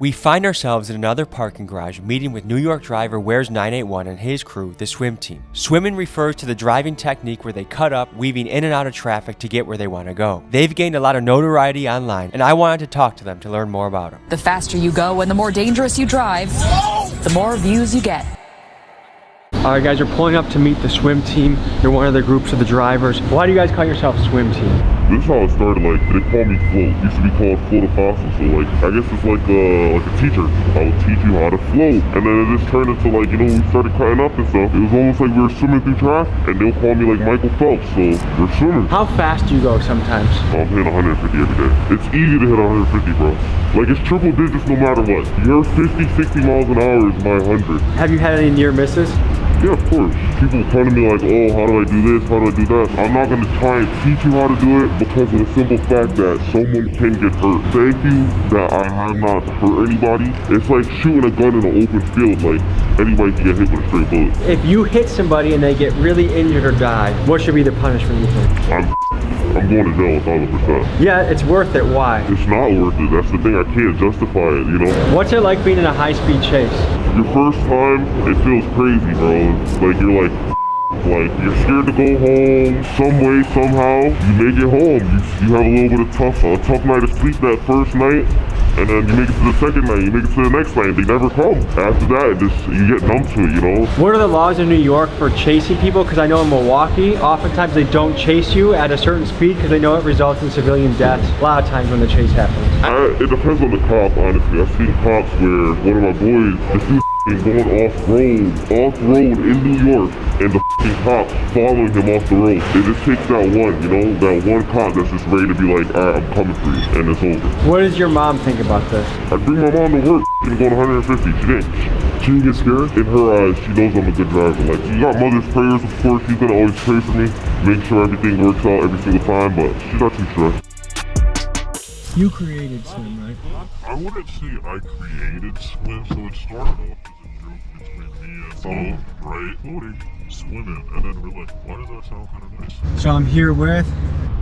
We find ourselves in another parking garage meeting with New York driver Wheres981 and his crew, the swim team. Swimming refers to the driving technique where they cut up, weaving in and out of traffic to get where they want to go. They've gained a lot of notoriety online, and I wanted to talk to them to learn more about them. The faster you go and the more dangerous you drive, the more views you get. Alright guys, we're pulling up to meet the swim team. You're one of the groups of the drivers. Why do you guys call yourself swim team? This is how it started. Like, they call me float. It used to be called float apostle. So like, I guess it's like a teacher. I would teach you how to float. And then it just turned into like, you know, we started cutting up and stuff. It was almost like we were swimming through traffic, and they'll call me like Michael Phelps. So we're swimming. How fast do you go sometimes? I'm hitting 150 every day. It's easy to hit 150, bro. Like, it's triple digits no matter what. Your 50, 60 miles an hour is my 100. Have you had any near misses? Yeah, of course. People come to me like, oh, how do I do this? How do I do that? I'm not going to try and teach you how to do it because of the simple fact that someone can get hurt. Thank you that I have not hurt anybody. It's like shooting a gun in an open field. Like, anybody can get hit with a straight bullet. If you hit somebody and they get really injured or die, what should be the punishment, you think? I'm going to jail 1,000%. Yeah, it's worth it. Why? It's not worth it. That's the thing. I can't justify it, you know? What's it like being in a high-speed chase? Your first time, it feels crazy, bro. Like, you're like you're scared to go home some way, somehow. You make it home. You have a little bit of a tough night of sleep that first night, and then you make it to the second night, you make it to the next night, they never come. After that, you get numb to it, you know? What are the laws in New York for chasing people? Because I know in Milwaukee, oftentimes they don't chase you at a certain speed because they know it results in civilian deaths a lot of times when the chase happens. It depends on the cop, honestly. I've seen cops where one of my boys, this dude going off-road in New York, and the cops following him off the road. It just takes that one, you know, that one cop that's just ready to be like, alright, I'm coming for you, and it's over. What does your mom think about this? I bring my mom to work, she's going 150, she didn't. She get scared. In her eyes, she knows I'm a good driver. Like, she got mother's prayers, of course, she's gonna always pray for me, make sure everything works out every single time, but she's not too stressed. You created swim, right? I wouldn't say I created swim, so it started off as a joke between me and someone, right? Floating, swimming, and then we're like, why does that sound kind of nice? So I'm here with...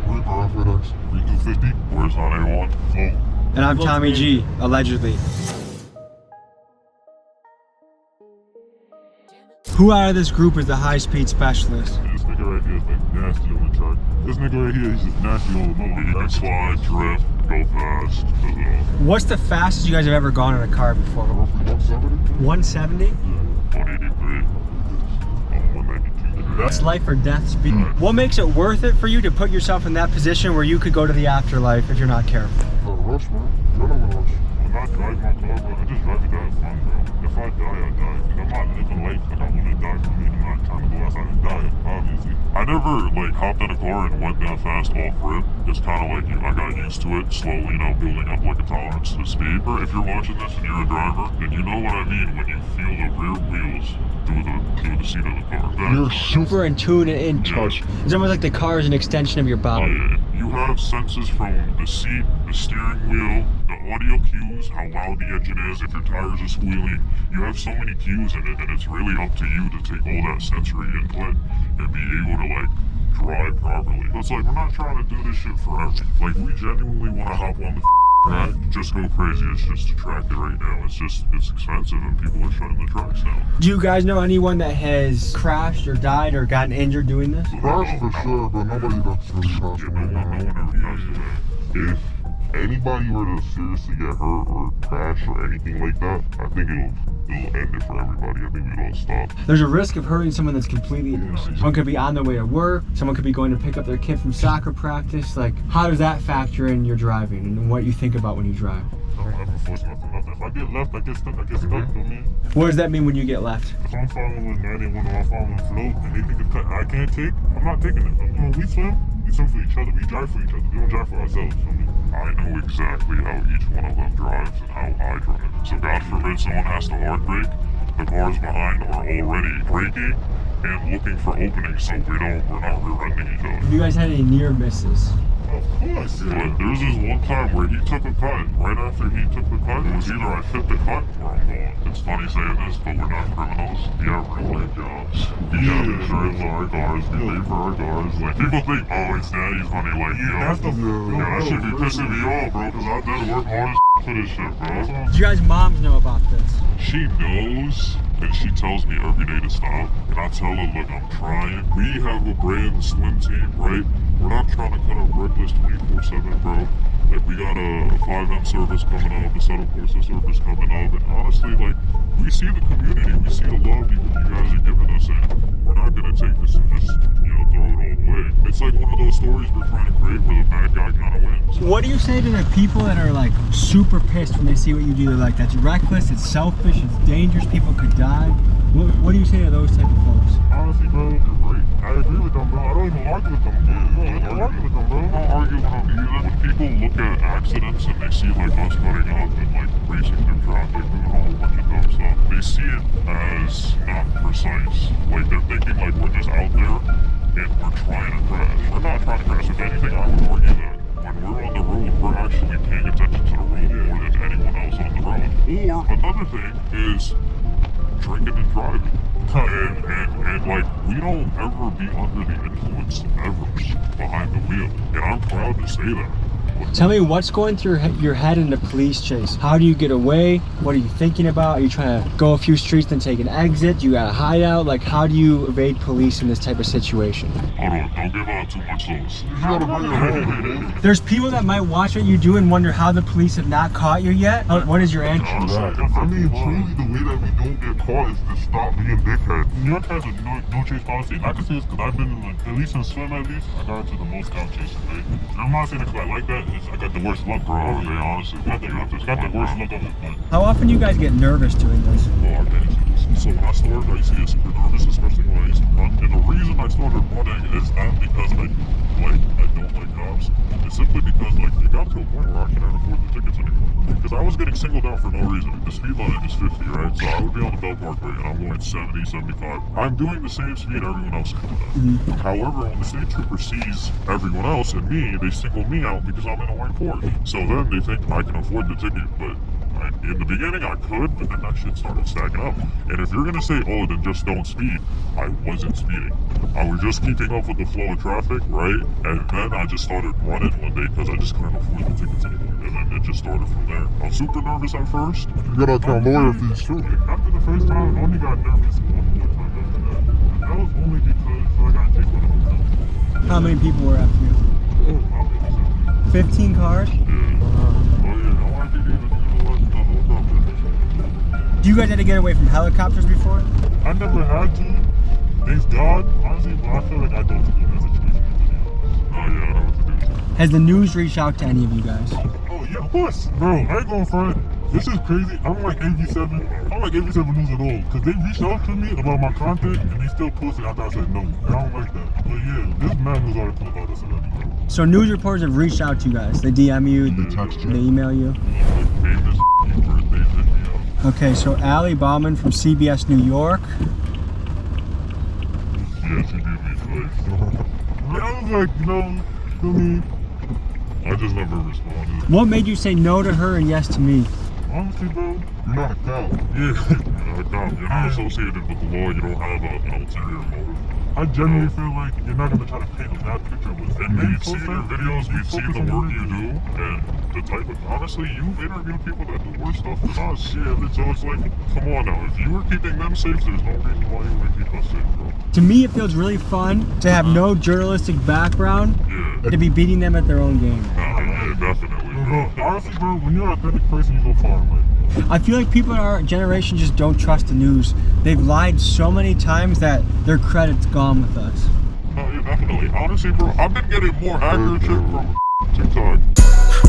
We're FedEx, 3250, Wheres981 Float. And I'm Tommy G, allegedly. Who out of this group is the high-speed specialist? This nigga right here is like nasty on the track. This nigga right here, he's just nasty on the road. He can slide, drift, go fast, does it all. What's the fastest you guys have ever gone in a car before? Roughly 170? 170? Yeah, 183. 192. That's life or death speed. What makes it worth it for you to put yourself in that position where you could go to the afterlife if you're not careful? Rush, man. You're not gonna rush. I'm not driving my car, bro. I just drive it out fun, bro. If I die, I die. I'm not living life like I want to die for me. I'm not trying to go outside and die, obviously. I never, like, hopped in a car and went that fast off rip. It's kind of like, I got used to it, slowly, you know, building up, like, a tolerance to speed. Or if you're watching this and you're a driver, then you know what I mean when you feel the rear wheels through the seat of the car. You're super in tune and in touch. Yeah. It's almost like the car is an extension of your body. You have senses from the seat, the steering wheel, the audio cues, how loud the engine is, if your tires are squealing. You have so many cues in it, and it's really up to you to take all that sensory input and be able to, like, drive properly. It's like, we're not trying to do this shit forever. Like, we genuinely want to hop on the track, just go crazy. It's just a track right now. It's expensive, and people are shutting the tracks down. Do you guys know anyone that has crashed or died or gotten injured doing this? Crashed for sure, but nobody that's really crashed. No one ever crashed today. If anybody were to seriously get hurt or crash or anything like that, I think it'll end it for everybody. I think we'd all stop. There's a risk of hurting someone that's completely innocent. Someone could be on their way to work. Someone could be going to pick up their kid from soccer practice. Like, how does that factor in your driving and what you think about when you drive? I don't ever force nothing. If I get left, I get stuck. What does that mean when you get left? If I'm following Wheres981 or I'm following Float and they think it's cut I can't take, I'm not taking it. When we swim for each other. We drive for each other. We don't drive for ourselves. I know exactly how each one of them drives and how I drive. So God forbid someone has to hard brake, the cars behind are already braking and looking for openings so we're not rear-ending each other. Have you guys had any near misses? Oh, course. But there's this one time where he took a cut. Right after he took the cut, it was either I fit the cut or I'm gone. It's funny saying this, but we're not criminals. We have real life jobs. We have insurance on our cars. We pay for our cars. Like, people think, oh, it's daddy's money. Like, yo, that should be pissing me off, bro, because I did work hard as for this shit, bro. Do you guys' moms know about this? She knows, and she tells me every day to stop. And I tell her, look, I'm trying. We have a brand swim team, right? We're not trying to cut up breakfast 24/7, bro. Like, we got a 5M service coming up, a Settle Courses service coming up, and honestly, like, we see the community, we see the love you guys are giving us, and we're not gonna take this and just, you know, throw it all away. It's like one of those stories we're trying to create where the bad guy kind of wins. What do you say to the people that are like super pissed when they see what you do? They're like, that's reckless, it's selfish, it's dangerous, people could die. What do you say to those type of folks? Honestly, bro, you're right. I agree with them, bro. I don't even argue with them. I don't argue with them, bro. I don't argue with them either. When people look at accidents and they see like us cutting up and like racing through traffic, doing a whole bunch of dumb stuff, they see it as not precise. Like, they're thinking like we're just out there and we're trying to crash. We're not trying to crash. If anything, I would argue that when we're on the road, we're actually paying attention to the road more than anyone else on the road. Or another thing is drinking and driving. And like, we don't ever be under the influence ever behind the wheel. And I'm proud to say that. Tell me what's going through your head in the police chase. How do you get away? What are you thinking about? Are you trying to go a few streets and take an exit? You got a hideout? Like, how do you evade police in this type of situation? Hold on, don't give out too much sauce. There's people that might watch what you do and wonder how the police have not caught you yet. What is your answer? I mean, truly, the way that we don't get caught is to stop being dickheads. New York has a no chase policy. I can say this because I've been, like, at least in swim, at least, I got into the most count chases, right? And I'm not saying it because I like that. I got the worst luck, bro. I really, honestly, got the worst luck of it. How often do you guys get nervous doing this? Oh, I can't see this. So when I started, I used to get super nervous, especially when I used to run. And the reason I started running is not because I don't like cops. It's simply because, like, it got to a point where I couldn't afford the tickets anymore. Because I was getting singled out for no reason. The speed limit is 50, right? So I would be on the Bell Parkway and I'm going 70, 75. I'm doing the same speed everyone else is doing. However, when the state trooper sees everyone else and me, they single me out because I'm in a white Porsche. So then they think I can afford the ticket, but in the beginning I could, but then that shit started stacking up. And if you're gonna say, oh, then just don't speed, I wasn't speeding. I was just keeping up with the flow of traffic, right? And then I just started running one day because I just couldn't afford the tickets anymore. And then it just started from there. I was super nervous at first. You gotta tell lawyer fees too. After the first time, I only got nervous one more time after that. And that was only because I got chased by the hotel. How many people were after you? Oh, about 15 cars? Yeah. Do you guys had to get away from helicopters before? I never had to. Thanks God, honestly, but I feel like I don't have to do in that situation. Oh yeah, I know what to do. Has the news reached out to any of you guys? Oh yeah, of course. Bro, I ain't going front. This is crazy. I'm like 87 News at all. Because they reached out to me about my content and they still posted after I said no. And I don't like that. But yeah, this man was article about us and everything. So news reporters have reached out to you guys. They DM you, They text you. they email you. Famous birthdays hit me up. Okay, so Ali Bauman from CBS New York. Yeah, she did me twice. I was like, you know, feel me? I just never responded. What made you say no to her and yes to me? Honestly, bro, you're not a cop. Yeah, you're not a cop. You're not associated with the law. You don't have an ulterior motive. I genuinely feel like you're not gonna try to paint a bad picture with it. And we've seen your videos, we've seen the work you do, and the type of, honestly, you've interviewed people that do worse stuff than us. Yeah, so it's like, come on now, if you were keeping them safe, there's no reason why you wouldn't keep us safe, bro. To me, it feels really fun to have no journalistic background Yeah. to be beating them at their own game. Yeah, definitely, bro. Honestly, bro, when you're an authentic person, you go far in life. I feel like people in our generation just don't trust the news. They've lied so many times that their credit's gone with us. No, yeah, definitely. Honestly, bro, I've been getting more accurate shit from TikTok.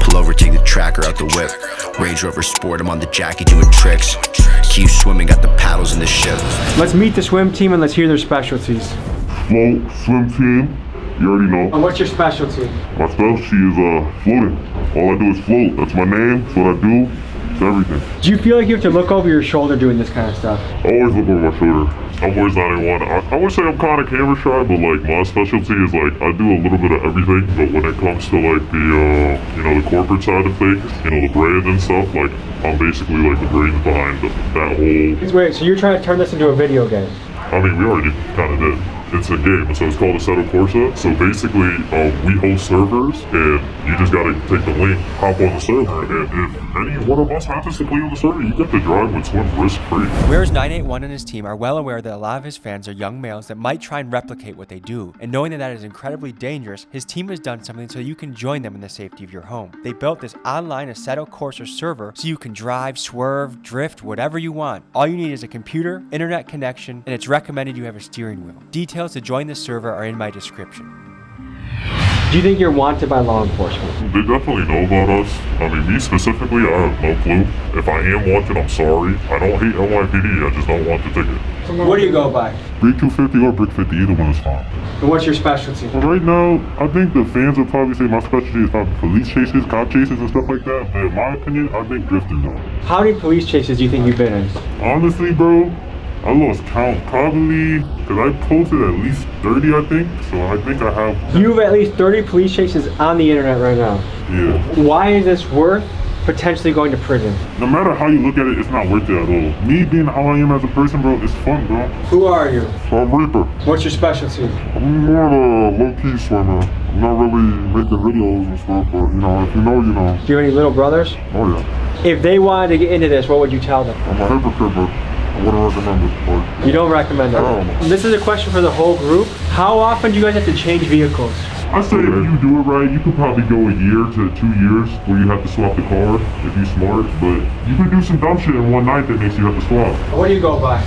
Pull over, take the tracker out the whip. Range Rover Sport, I'm on the Jackie doing tricks. Keep swimming, got the paddles in the ship. Let's meet the swim team and let's hear their specialties. Float, swim team, you already know. What's your specialty? My specialty is floating. All I do is float. That's my name, that's what I do. It's everything. Do you feel like you have to look over your shoulder doing this kind of stuff? I always look over my shoulder. I'm Wheres981. I would say I'm kind of camera shy, but like my specialty is like I do a little bit of everything. But when it comes to like the the corporate side of things, the brand and stuff, like I'm basically like the brains behind that whole. Wait, so you're trying to turn this into a video game? I mean, we already kind of did. It's a game, so it's called Assetto Corsa. So basically, we host servers, and you just gotta take the link, hop on the server, and if any one of us happens to play on the server, you get to drive with Swim risk-free. Wheres981 and his team are well aware that a lot of his fans are young males that might try and replicate what they do, and knowing that that is incredibly dangerous, his team has done something so you can join them in the safety of your home. They built this online Assetto Corsa server so you can drive, swerve, drift, whatever you want. All you need is a computer, internet connection, and it's recommended you have a steering wheel. Details to join the server are in my description. Do you think you're wanted by law enforcement? They definitely know about us. I mean, me specifically, I have no clue. If I am wanted, I'm sorry. I don't hate NYPD, I just don't want the ticket. What do you go by? Brick 250 or Brick 50, either one is fine. And what's your specialty? Well, right now, I think the fans would probably say my specialty is probably police chases, cop chases, and stuff like that. But in my opinion, I think drifting though. How many police chases do you think you've been in? Honestly, bro, I lost count probably, because I posted at least 30, I think. So I think I have. You have at least 30 police chases on the internet right now. Yeah. Why is this worth potentially going to prison? No matter how you look at it, it's not worth it at all. Me being how I am as a person, bro, it's fun, bro. Who are you? So I'm Reaper. What's your specialty? I'm more of a low-key swimmer. I'm not really making videos and stuff, but if you know, you know. Do you have any little brothers? Oh yeah. If they wanted to get into this, what would you tell them? I'm a hypocrite, but I wouldn't recommend this sport. You don't recommend it? No. This is a question for the whole group. How often do you guys have to change vehicles? I say if you do it right, you could probably go a year to 2 years where you have to swap the car if you're smart, but you could do some dumb shit in one night that makes you have to swap. What do you go by?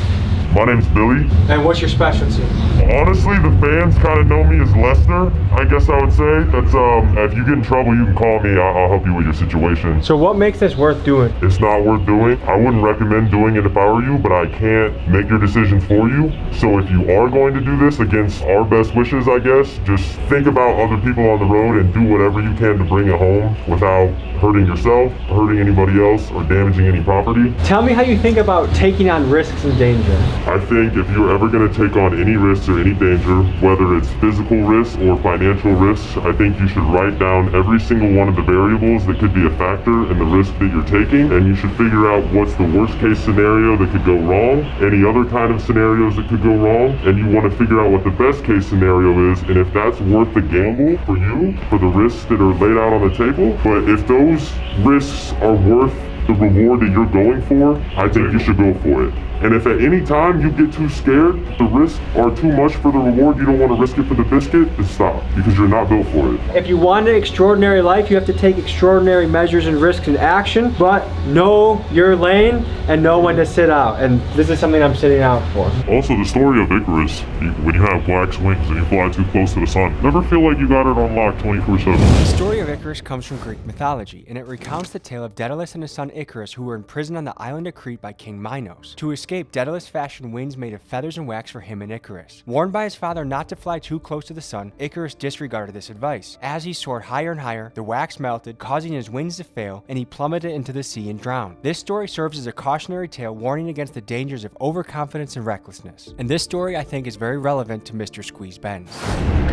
My name's Billy. And what's your specialty? Honestly, the fans kind of know me as Lester, I guess I would say. That's if you get in trouble, you can call me. I'll help you with your situation. So what makes this worth doing? It's not worth doing. I wouldn't recommend doing it if I were you, but I can't make your decision for you. So if you are going to do this against our best wishes, I guess, just think about other people on the road and do whatever you can to bring it home without hurting yourself, hurting anybody else, or damaging any property. Tell me how you think about taking on risks and danger. I think if you're ever going to take on any risks or any danger, whether it's physical risks or financial risks, I think you should write down every single one of the variables that could be a factor in the risk that you're taking, and you should figure out what's the worst case scenario that could go wrong, any other kind of scenarios that could go wrong, and you want to figure out what the best case scenario is, and if that's worth the gamble for you, for the risks that are laid out on the table. But if those risks are worth the reward that you're going for, I think you should go for it. And if at any time you get too scared, the risks are too much for the reward, you don't want to risk it for the biscuit, then stop, because you're not built for it. If you want an extraordinary life, you have to take extraordinary measures and risks and action, but know your lane and know when to sit out. And this is something I'm sitting out for. Also, the story of Icarus, when you have wax wings and you fly too close to the sun, never feel like you got it on lock 24/7. The story of Icarus comes from Greek mythology, and it recounts the tale of Daedalus and his son Icarus, who were imprisoned on the island of Crete by King Minos. To escape, Daedalus fashioned wings made of feathers and wax for him and Icarus. Warned by his father not to fly too close to the sun, Icarus disregarded this advice. As he soared higher and higher, the wax melted, causing his wings to fail, and he plummeted into the sea and drowned. This story serves as a cautionary tale warning against the dangers of overconfidence and recklessness. And this story, I think, is very relevant to Mr. Squeeze Benz.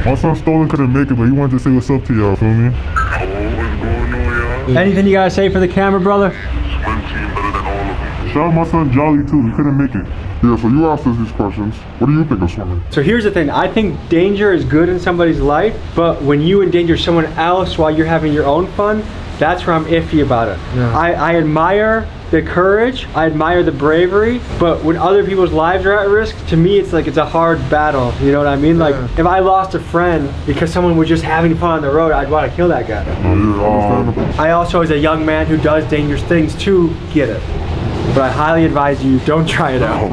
My son Stolen couldn't make it, but he wanted to say what's up to y'all, feel me? Anything you gotta say for the camera, brother? Shout out my son Jolly too, he couldn't make it. Yeah, so you asked us these questions. What do you think of swimming? So here's the thing, I think danger is good in somebody's life, but when you endanger someone else while you're having your own fun, that's where I'm iffy about it. Yeah. I admire the courage, I admire the bravery, but when other people's lives are at risk, to me it's like it's a hard battle, you know what I mean? Like, if I lost a friend because someone was just having fun on the road, I'd want to kill that guy. I also, as a young man who does dangerous things too, get it. But I highly advise you, don't try it out.